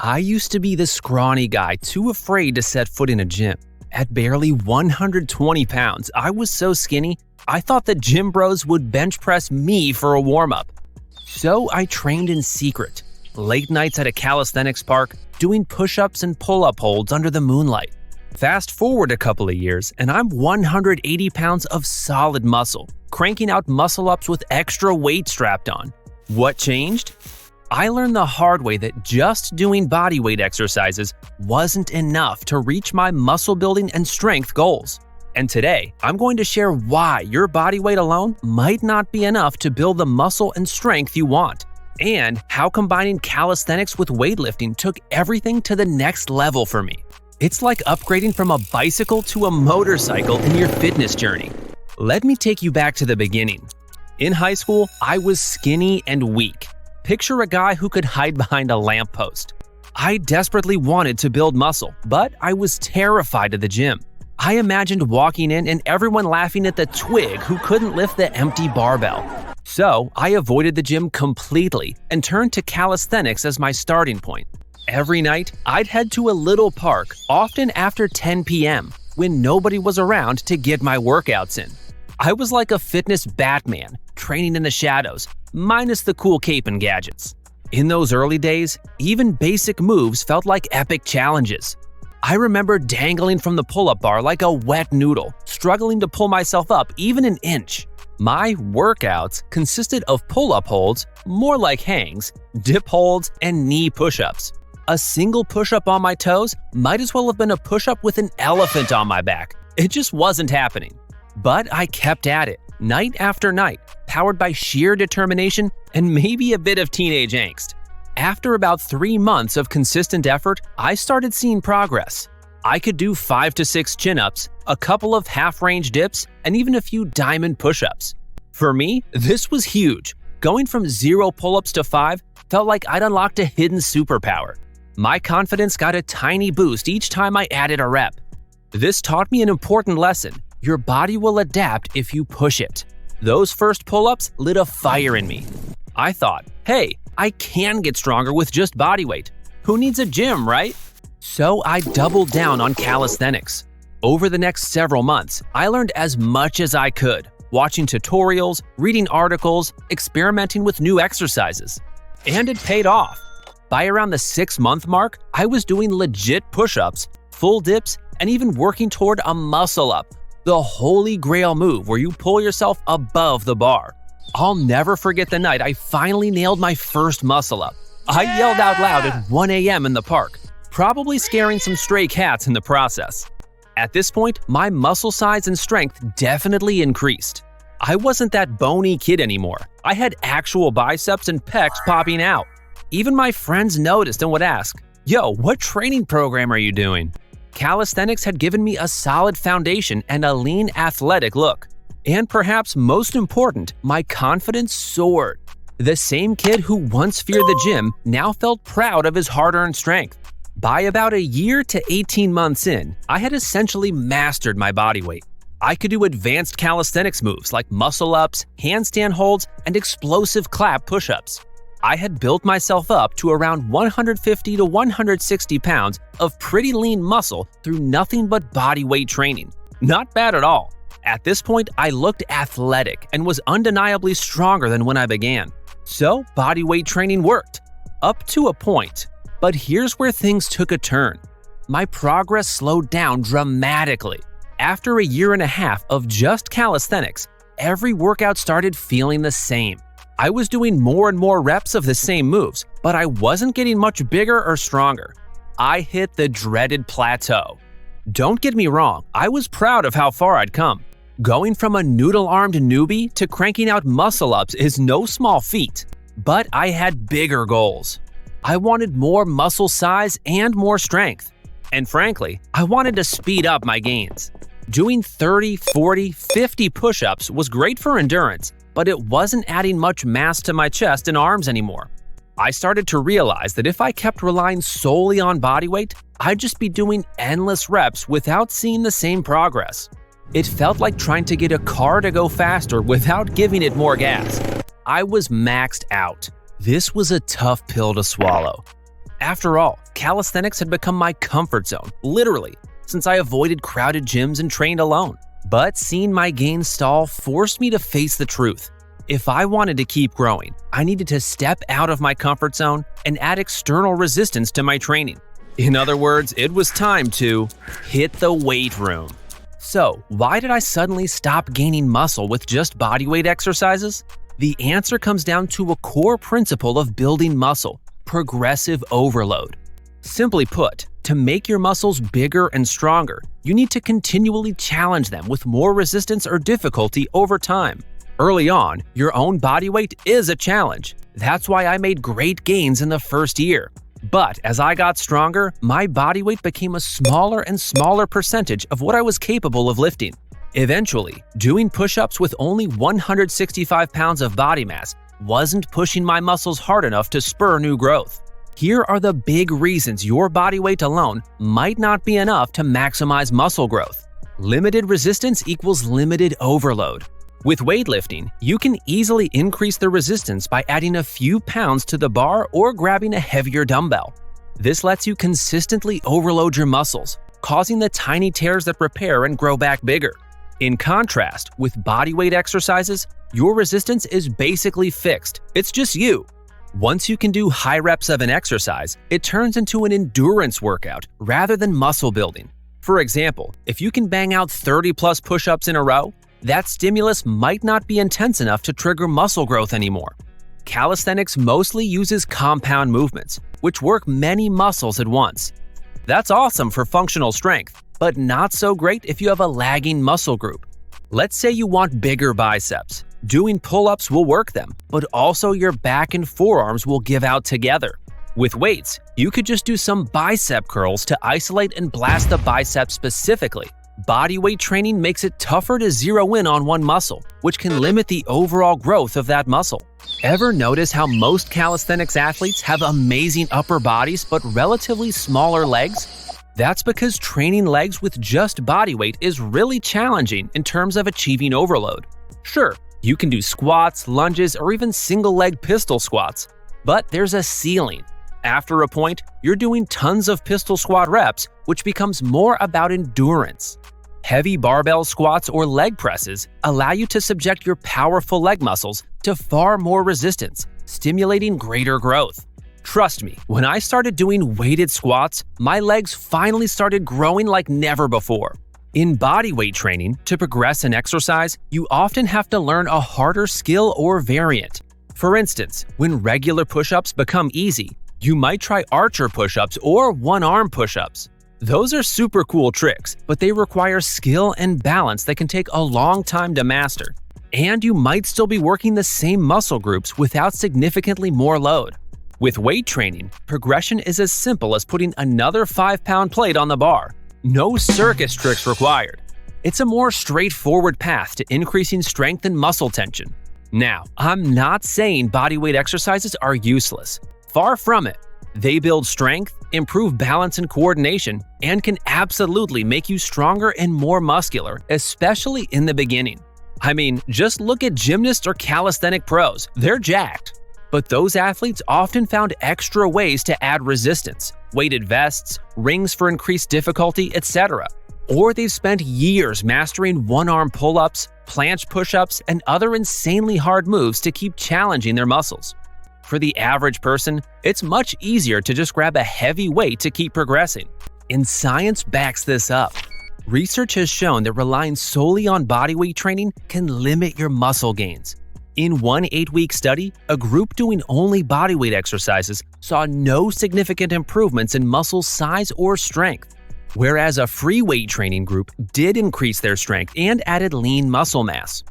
I used to be the scrawny guy too afraid to set foot in a gym. At barely 120 pounds, I was so skinny, I thought the gym bros would bench press me for a warm-up. So I trained in secret, late nights at a calisthenics park, doing push-ups and pull-up holds under the moonlight. Fast forward a couple of years, and I'm 180 pounds of solid muscle, cranking out muscle-ups with extra weight strapped on. What changed? I learned the hard way that just doing bodyweight exercises wasn't enough to reach my muscle building and strength goals. And today, I'm going to share why your body weight alone might not be enough to build the muscle and strength you want, and how combining calisthenics with weightlifting took everything to the next level for me. It's like upgrading from a bicycle to a motorcycle in your fitness journey. Let me take you back to the beginning. In high school, I was skinny and weak. Picture a guy who could hide behind a lamppost. I desperately wanted to build muscle, but I was terrified of the gym. I imagined walking in and everyone laughing at the twig who couldn't lift the empty barbell. So I avoided the gym completely and turned to calisthenics as my starting point. Every night, I'd head to a little park, often after 10 p.m., when nobody was around to get my workouts in. I was like a fitness Batman, training in the shadows, minus the cool cape and gadgets. In those early days, even basic moves felt like epic challenges. I remember dangling from the pull-up bar like a wet noodle, struggling to pull myself up even an inch. My workouts consisted of pull-up holds, more like hangs, dip holds, and knee push-ups. A single push-up on my toes might as well have been a push-up with an elephant on my back. It just wasn't happening. But I kept at it, night after night, powered by sheer determination and maybe a bit of teenage angst. After about 3 months of consistent effort, I started seeing progress. I could do 5 to 6 chin-ups, a couple of half-range dips, and even a few diamond push-ups. For me, this was huge. Going from 0 pull-ups to 5 felt like I'd unlocked a hidden superpower. My confidence got a tiny boost each time I added a rep. This taught me an important lesson. Your body will adapt if you push it. Those first pull-ups lit a fire in me. I thought, hey, I can get stronger with just body weight. Who needs a gym, right? So I doubled down on calisthenics. Over the next several months, I learned as much as I could, watching tutorials, reading articles, experimenting with new exercises. And it paid off. By around the 6-month mark, I was doing legit push-ups, full dips, and even working toward a muscle-up, the holy grail move where you pull yourself above the bar. I'll never forget the night I finally nailed my first muscle-up. I yelled out loud at 1 a.m. in the park, probably scaring some stray cats in the process. At this point, my muscle size and strength definitely increased. I wasn't that bony kid anymore. I had actual biceps and pecs popping out. Even my friends noticed and would ask, "Yo, what training program are you doing?" Calisthenics had given me a solid foundation and a lean, athletic look. And perhaps most important, my confidence soared. The same kid who once feared the gym now felt proud of his hard-earned strength. By about a year to 18 months in, I had essentially mastered my body weight. I could do advanced calisthenics moves like muscle-ups, handstand holds, and explosive clap push-ups. I had built myself up to around 150 to 160 pounds of pretty lean muscle through nothing but body weight training. Not bad at all. At this point, I looked athletic and was undeniably stronger than when I began. So, body weight training worked. Up to a point. But here's where things took a turn. My progress slowed down dramatically. After a year and a half of just calisthenics, every workout started feeling the same. I was doing more and more reps of the same moves, but I wasn't getting much bigger or stronger. I hit the dreaded plateau. Don't get me wrong, I was proud of how far I'd come. Going from a noodle-armed newbie to cranking out muscle-ups is no small feat. But I had bigger goals. I wanted more muscle size and more strength. And frankly, I wanted to speed up my gains. Doing 30, 40, 50 push-ups was great for endurance, but it wasn't adding much mass to my chest and arms anymore. I started to realize that if I kept relying solely on body weight, I'd just be doing endless reps without seeing the same progress. It felt like trying to get a car to go faster without giving it more gas. I was maxed out. This was a tough pill to swallow. After all, calisthenics had become my comfort zone, literally, since I avoided crowded gyms and trained alone. But seeing my gains stall forced me to face the truth. If I wanted to keep growing, I needed to step out of my comfort zone and add external resistance to my training. In other words, it was time to hit the weight room. So, why did I suddenly stop gaining muscle with just bodyweight exercises? The answer comes down to a core principle of building muscle: progressive overload. Simply put, to make your muscles bigger and stronger, you need to continually challenge them with more resistance or difficulty over time. Early on, your own body weight is a challenge. That's why I made great gains in the first year. But as I got stronger, my body weight became a smaller and smaller percentage of what I was capable of lifting. Eventually, doing push-ups with only 165 pounds of body mass wasn't pushing my muscles hard enough to spur new growth. Here are the big reasons your body weight alone might not be enough to maximize muscle growth. Limited resistance equals limited overload. With weightlifting, you can easily increase the resistance by adding a few pounds to the bar or grabbing a heavier dumbbell. This lets you consistently overload your muscles, causing the tiny tears that repair and grow back bigger. In contrast, with bodyweight exercises, your resistance is basically fixed. It's just you. Once you can do high reps of an exercise, it turns into an endurance workout rather than muscle building. For example, if you can bang out 30+ push-ups in a row, that stimulus might not be intense enough to trigger muscle growth anymore. Calisthenics mostly uses compound movements, which work many muscles at once. That's awesome for functional strength, but not so great if you have a lagging muscle group. Let's say you want bigger biceps. Doing pull-ups will work them, but also your back and forearms will give out together. With weights, you could just do some bicep curls to isolate and blast the bicep specifically. Bodyweight training makes it tougher to zero in on one muscle, which can limit the overall growth of that muscle. Ever notice how most calisthenics athletes have amazing upper bodies but relatively smaller legs? That's because training legs with just bodyweight is really challenging in terms of achieving overload. Sure, you can do squats, lunges, or even single-leg pistol squats, but there's a ceiling. After a point, you're doing tons of pistol squat reps, which becomes more about endurance. Heavy barbell squats or leg presses allow you to subject your powerful leg muscles to far more resistance, stimulating greater growth. Trust me, when I started doing weighted squats, my legs finally started growing like never before. In bodyweight training, to progress an exercise, you often have to learn a harder skill or variant. For instance, when regular push-ups become easy, you might try archer push-ups or one-arm push-ups. Those are super cool tricks, but they require skill and balance that can take a long time to master. And you might still be working the same muscle groups without significantly more load. With weight training, progression is as simple as putting another 5-pound plate on the bar. No circus tricks required. It's a more straightforward path to increasing strength and muscle tension. Now, I'm not saying bodyweight exercises are useless. Far from it. They build strength, improve balance and coordination, and can absolutely make you stronger and more muscular, especially in the beginning. I mean, just look at gymnasts or calisthenic pros. They're jacked. But those athletes often found extra ways to add resistance, weighted vests, rings for increased difficulty, etc. Or they've spent years mastering one-arm pull-ups, planche push-ups, and other insanely hard moves to keep challenging their muscles. For the average person, it's much easier to just grab a heavy weight to keep progressing. And science backs this up. Research has shown that relying solely on bodyweight training can limit your muscle gains. In one 8-week study, a group doing only bodyweight exercises saw no significant improvements in muscle size or strength, whereas a free weight training group did increase their strength and added lean muscle mass.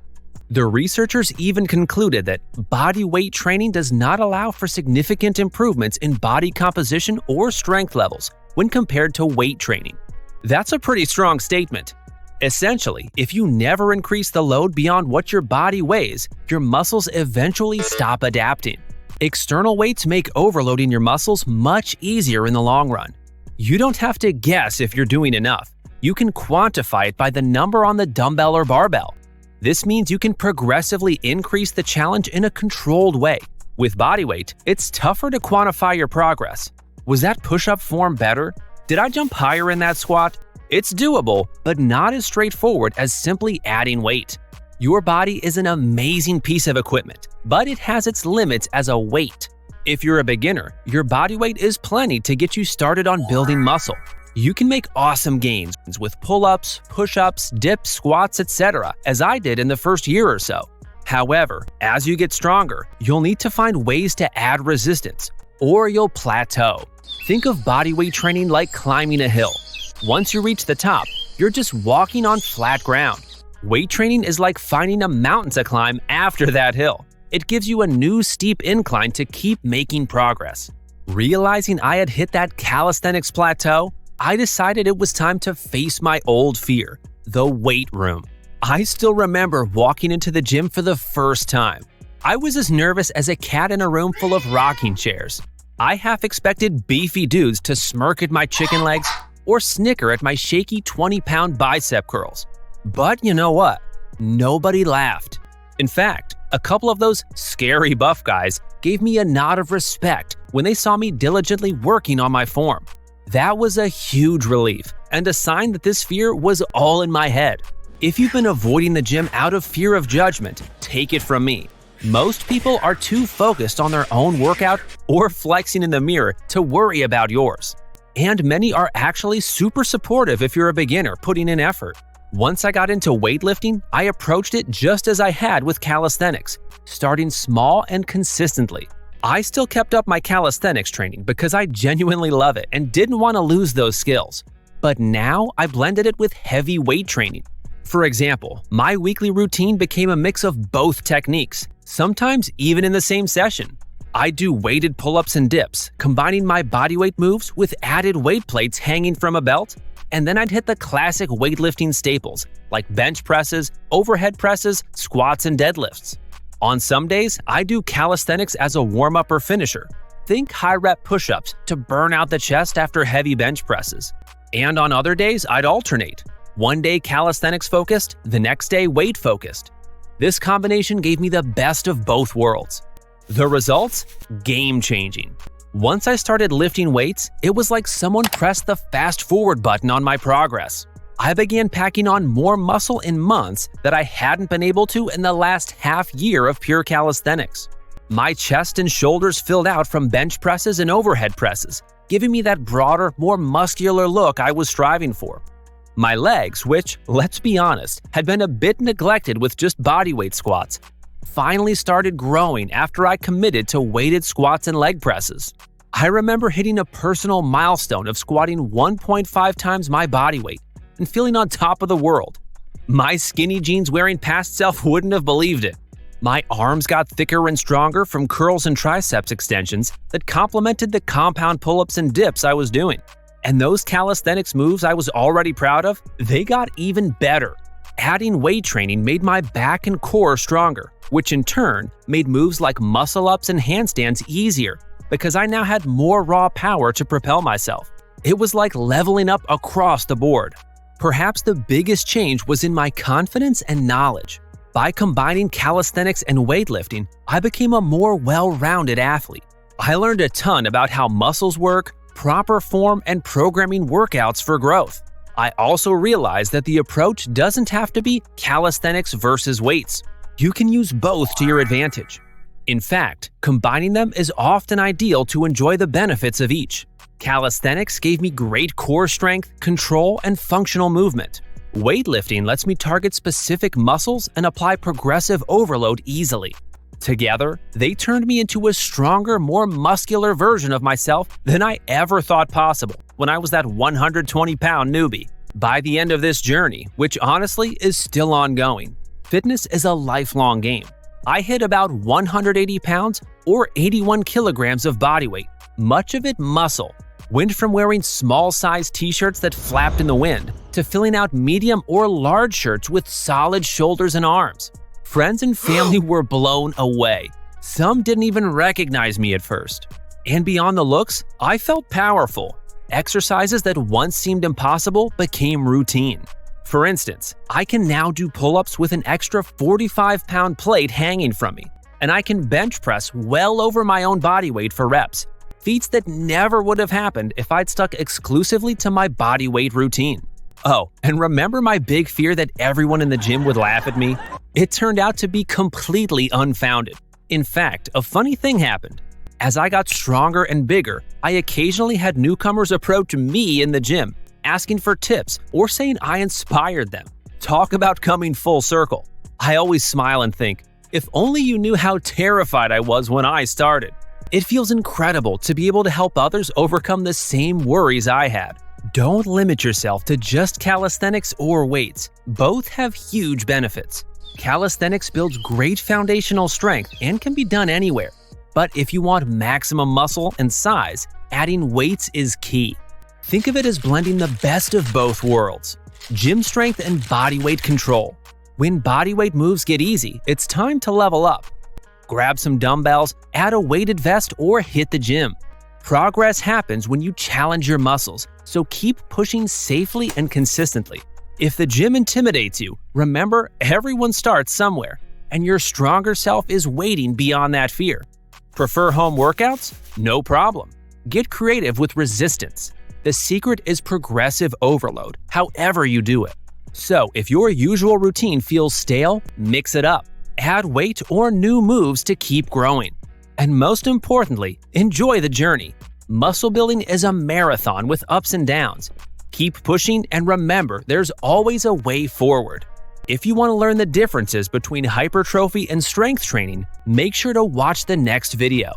The researchers even concluded that body weight training does not allow for significant improvements in body composition or strength levels when compared to weight training. That's a pretty strong statement. Essentially, if you never increase the load beyond what your body weighs, your muscles eventually stop adapting. External weights make overloading your muscles much easier in the long run. You don't have to guess if you're doing enough. You can quantify it by the number on the dumbbell or barbell. This means you can progressively increase the challenge in a controlled way. With bodyweight, it's tougher to quantify your progress. Was that push-up form better? Did I jump higher in that squat? It's doable, but not as straightforward as simply adding weight. Your body is an amazing piece of equipment, but it has its limits as a weight. If you're a beginner, your body weight is plenty to get you started on building muscle. You can make awesome gains with pull-ups, push-ups, dips, squats, etc., as I did in the first year or so. However, as you get stronger, you'll need to find ways to add resistance, or you'll plateau. Think of bodyweight training like climbing a hill. Once you reach the top, you're just walking on flat ground. Weight training is like finding a mountain to climb after that hill. It gives you a new steep incline to keep making progress. Realizing I had hit that calisthenics plateau, I decided it was time to face my old fear, the weight room. I still remember walking into the gym for the first time. I was as nervous as a cat in a room full of rocking chairs. I half expected beefy dudes to smirk at my chicken legs or snicker at my shaky 20-pound bicep curls. But you know what? Nobody laughed. In fact, a couple of those scary buff guys gave me a nod of respect when they saw me diligently working on my form. That was a huge relief and a sign that this fear was all in my head. If you've been avoiding the gym out of fear of judgment, take it from me. Most people are too focused on their own workout or flexing in the mirror to worry about yours. And many are actually super supportive if you're a beginner putting in effort. Once I got into weightlifting, I approached it just as I had with calisthenics, starting small and consistently. I still kept up my calisthenics training because I genuinely love it and didn't want to lose those skills. But now I blended it with heavy weight training. For example, my weekly routine became a mix of both techniques, sometimes even in the same session. I do weighted pull-ups and dips, combining my bodyweight moves with added weight plates hanging from a belt, and then I'd hit the classic weightlifting staples like bench presses, overhead presses, squats, and deadlifts. On some days, I do calisthenics as a warm-up or finisher. Think high-rep push-ups to burn out the chest after heavy bench presses. And on other days, I'd alternate. One day calisthenics focused, the next day weight focused. This combination gave me the best of both worlds. The results? Game-changing. Once I started lifting weights, it was like someone pressed the fast forward button on my progress. I began packing on more muscle in months that I hadn't been able to in the last half year of pure calisthenics. My chest and shoulders filled out from bench presses and overhead presses, giving me that broader, more muscular look I was striving for. My legs, which, let's be honest, had been a bit neglected with just bodyweight squats, finally started growing after I committed to weighted squats and leg presses. I remember hitting a personal milestone of squatting 1.5 times my body weight and feeling on top of the world. My skinny jeans wearing past self wouldn't have believed it. My arms got thicker and stronger from curls and triceps extensions that complemented the compound pull-ups and dips I was doing. And those calisthenics moves I was already proud of, they got even better. Adding weight training made my back and core stronger, which in turn made moves like muscle-ups and handstands easier because I now had more raw power to propel myself. It was like leveling up across the board. Perhaps the biggest change was in my confidence and knowledge. By combining calisthenics and weightlifting, I became a more well-rounded athlete. I learned a ton about how muscles work, proper form, and programming workouts for growth. I also realized that the approach doesn't have to be calisthenics versus weights. You can use both to your advantage. In fact, combining them is often ideal to enjoy the benefits of each. Calisthenics gave me great core strength, control, and functional movement. Weightlifting lets me target specific muscles and apply progressive overload easily. Together, they turned me into a stronger, more muscular version of myself than I ever thought possible when I was that 120-pound newbie. By the end of this journey, which honestly is still ongoing, fitness is a lifelong game. I hit about 180 pounds or 81 kilograms of body weight, much of it muscle. Went from wearing small-sized t-shirts that flapped in the wind to filling out medium or large shirts with solid shoulders and arms. Friends and family were blown away. Some didn't even recognize me at first. And beyond the looks, I felt powerful. Exercises that once seemed impossible became routine. For instance, I can now do pull-ups with an extra 45-pound plate hanging from me, and I can bench press well over my own body weight for reps. Feats that never would have happened if I'd stuck exclusively to my body weight routine. Oh, and remember my big fear that everyone in the gym would laugh at me? It turned out to be completely unfounded. In fact, a funny thing happened. As I got stronger and bigger, I occasionally had newcomers approach me in the gym, asking for tips or saying I inspired them. Talk about coming full circle. I always smile and think, if only you knew how terrified I was when I started. It feels incredible to be able to help others overcome the same worries I had. Don't limit yourself to just calisthenics or weights. Both have huge benefits. Calisthenics builds great foundational strength and can be done anywhere. But if you want maximum muscle and size, adding weights is key. Think of it as blending the best of both worlds. Gym strength and body weight control. When body weight moves get easy, it's time to level up. Grab some dumbbells, add a weighted vest, or hit the gym. Progress happens when you challenge your muscles, so keep pushing safely and consistently. If the gym intimidates you, remember everyone starts somewhere, and your stronger self is waiting beyond that fear. Prefer home workouts? No problem. Get creative with resistance. The secret is progressive overload, however you do it. So if your usual routine feels stale, mix it up. Add weight or new moves to keep growing. And most importantly, enjoy the journey. Muscle building is a marathon with ups and downs. Keep pushing and remember there's always a way forward. If you want to learn the differences between hypertrophy and strength training, make sure to watch the next video.